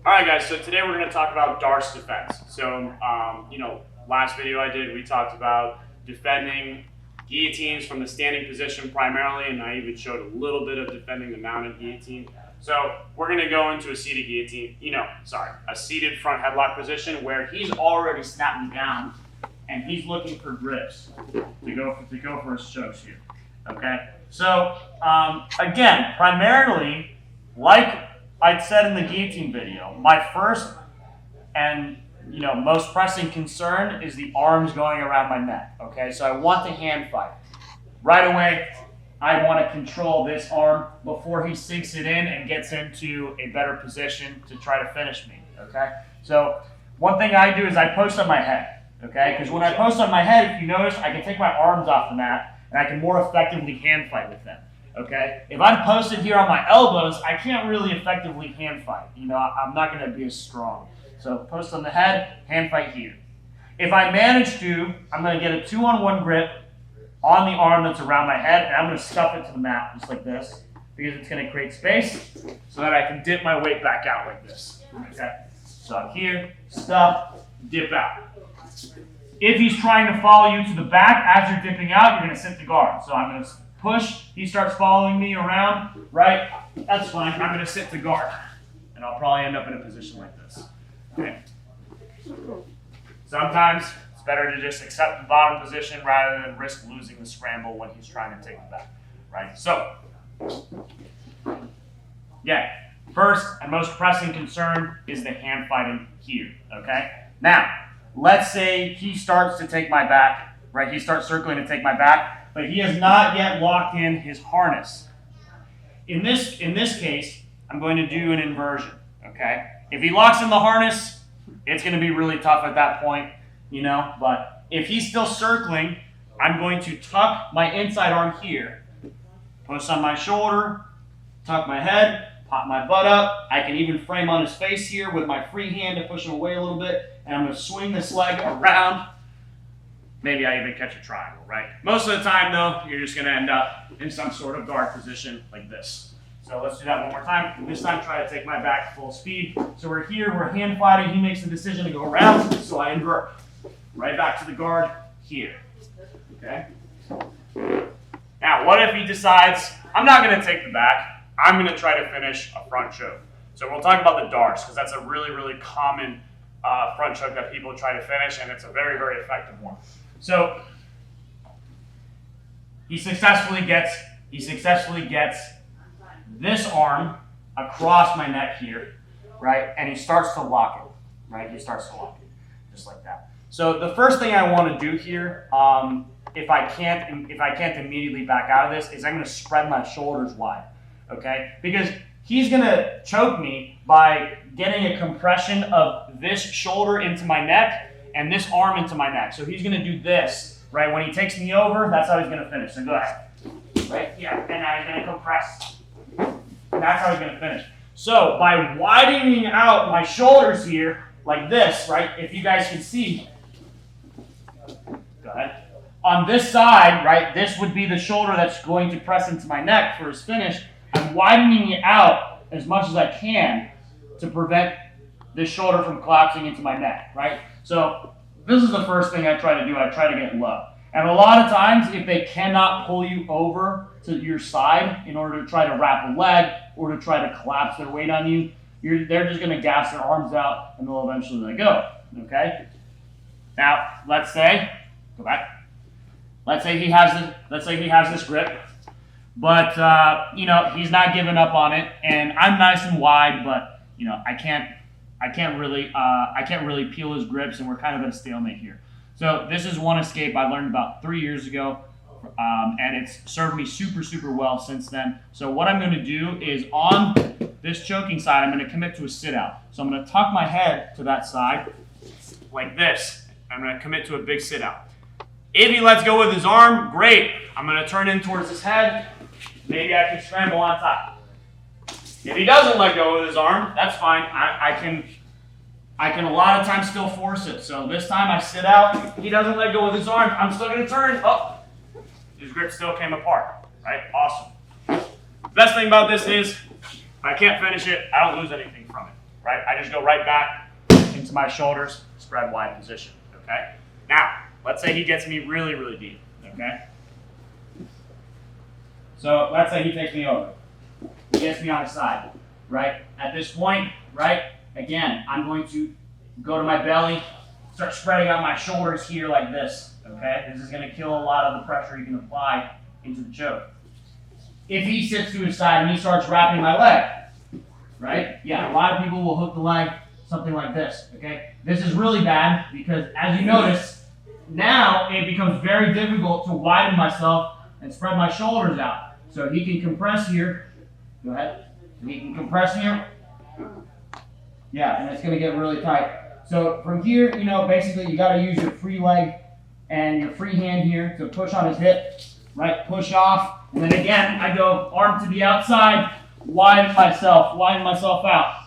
All right, guys, so today we're going to talk about Drace defense. So, last video I did, we talked about defending guillotines from the standing position primarily, and I even showed a little bit of defending the mounted guillotine. So we're going to go into a seated guillotine, a seated front headlock position where he's already snapped me down, and he's looking for grips to go for his chokes here. Okay, so again, primarily, like I said in the guillotine video, my first and most pressing concern is the arms going around my neck. Okay, so I want the hand fight. Right away, I want to control this arm before he sinks it in and gets into a better position to try to finish me. Okay, so one thing I do is I post on my head. Okay, because when I post on my head, if you notice, I can take my arms off the mat and I can more effectively hand fight with them. Okay, if I'm posted here on my elbows, I can't really effectively hand fight. I'm not going to be as strong. So post on the head, hand fight here. If I manage to, I'm going to get a 2-on-1 grip on the arm that's around my head, and I'm going to stuff it to the mat just like this, because it's going to create space so that I can dip my weight back out like this. Okay, so I'm here, stuff, dip out. If he's trying to follow you to the back as you're dipping out, you're going to sit the guard. So I'm going to push, he starts following me around, right? That's fine, I'm going to sit the guard. And I'll probably end up in a position like this. Okay. Sometimes it's better to just accept the bottom position rather than risk losing the scramble when he's trying to take the back, right? So, yeah, first and most pressing concern is the hand fighting here, okay? Now, let's say he starts to take my back, right? He starts circling to take my back, but he has not yet locked in his harness. In this case, I'm going to do an inversion, okay? If he locks in the harness, it's going to be really tough at that point, but if he's still circling, I'm going to tuck my inside arm here, post on my shoulder, tuck my head, pop my butt up. I can even frame on his face here with my free hand to push him away a little bit, and I'm going to swing this leg around. Maybe I even catch a triangle, right? Most of the time, though, you're just going to end up in some sort of guard position like this. So let's do that one more time. This time, try to take my back full speed. So we're here, we're hand fighting. He makes the decision to go around, so I invert. Right back to the guard here. Okay? Now, what if he decides, I'm not going to take the back. I'm going to try to finish a front choke. So we'll talk about the Drace, because that's a really, really common front choke that people try to finish, and it's a very, very effective one. So he successfully gets this arm across my neck here, right? And he starts to lock it, right? He starts to lock it, just like that. So the first thing I want to do here, if I can't immediately back out of this, is I'm going to spread my shoulders wide, okay? Because he's going to choke me by getting a compression of this shoulder into my neck and this arm into my neck. So he's going to do this, right? When he takes me over, that's how he's going to finish. So go ahead, right? Yeah, and now he's going to compress. And that's how he's going to finish. So by widening out my shoulders here, like this, right? If you guys can see, go ahead. On this side, right, this would be the shoulder that's going to press into my neck for his finish. I'm widening it out as much as I can to prevent this shoulder from collapsing into my neck, right? So this is the first thing I try to do. I try to get low. And a lot of times, if they cannot pull you over to your side in order to try to wrap a leg or to try to collapse their weight on you, they're just going to gas their arms out and they'll eventually let go, okay? Now, let's say, go back. Let's say he has this grip, but he's not giving up on it, and I'm nice and wide, but I can't really peel his grips, and we're kind of at a stalemate here. So this is one escape I learned about 3 years ago, and it's served me super, super well since then. So what I'm going to do is on this choking side, I'm going to commit to a sit-out. So I'm going to tuck my head to that side like this. I'm going to commit to a big sit-out. If he lets go with his arm, great. I'm going to turn in towards his head. Maybe I can scramble on top. If he doesn't let go with his arm, that's fine. I can a lot of times still force it. So this time I sit out. He doesn't let go with his arm. I'm still going to turn. Oh, his grip still came apart. Right? Awesome. Best thing about this is I can't finish it. I don't lose anything from it. right? I just go right back into my shoulders, spread wide position, okay? Now, let's say he gets me really, really deep, okay? So let's say he takes me over. He gets me on his side, right? At this point, right, again, I'm going to go to my belly, start spreading out my shoulders here like this, okay? This is going to kill a lot of the pressure you can apply into the choke. If he sits to his side and he starts wrapping my leg, right? Yeah, a lot of people will hook the leg, something like this, okay? This is really bad because, as you notice, now it becomes very difficult to widen myself and spread my shoulders out. So he can compress here. Go ahead. He can compress here. Yeah, and it's going to get really tight. So from here, you know, basically you got to use your free leg and your free hand here to push on his hip, right? Push off. And then again, I go arm to the outside, widen myself out.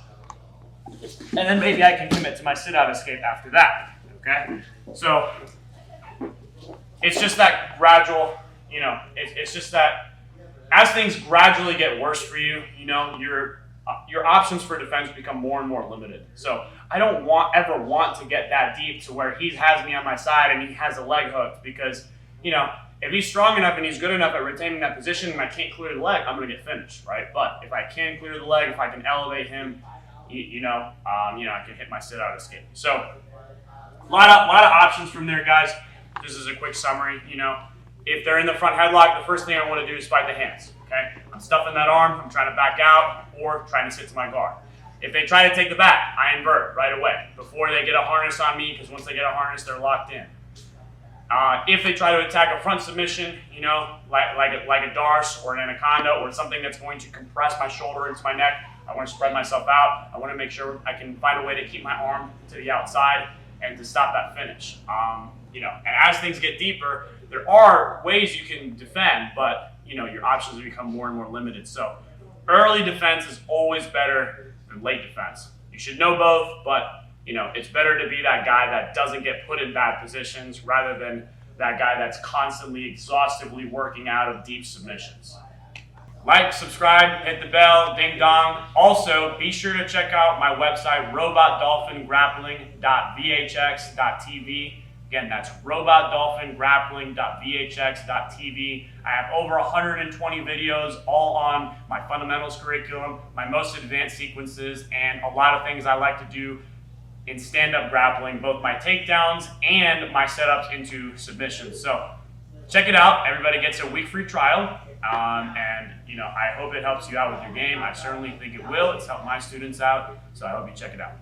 And then maybe I can commit to my sit-out escape after that, okay? So it's just that gradual, you know, it's just that as things gradually get worse for you, you know, your options for defense become more and more limited. So I don't ever want to get that deep to where he has me on my side and he has a leg hooked because, you know, if he's strong enough and he's good enough at retaining that position and I can't clear the leg, I'm going to get finished, right? But if I can clear the leg, if I can elevate him, I can hit my sit-out escape. So a lot of options from there, guys. Just as a quick summary, you know, if they're in the front headlock, the first thing I want to do is fight the hands, okay? I'm stuffing that arm, I'm trying to back out, or trying to sit to my guard. If they try to take the back, I invert right away before they get a harness on me, because once they get a harness, they're locked in. If they try to attack a front submission, you know, like a Drace or an anaconda or something that's going to compress my shoulder into my neck, I want to spread myself out. I want to make sure I can find a way to keep my arm to the outside and to stop that finish. And as things get deeper, there are ways you can defend, but you know your options become more and more limited. So early defense is always better than late defense. You should know both, but you know, it's better to be that guy that doesn't get put in bad positions rather than that guy that's constantly exhaustively working out of deep submissions. Like, subscribe, hit the bell, ding dong. Also, be sure to check out my website, robotdolphingrappling.vhx.tv. Again, that's robotdolphingrappling.vhx.tv. I have over 120 videos all on my fundamentals curriculum, my most advanced sequences, and a lot of things I like to do in stand-up grappling, both my takedowns and my setups into submissions. So check it out. Everybody gets a week free trial. And you know, I hope it helps you out with your game. I certainly think it will. It's helped my students out, so I hope you check it out.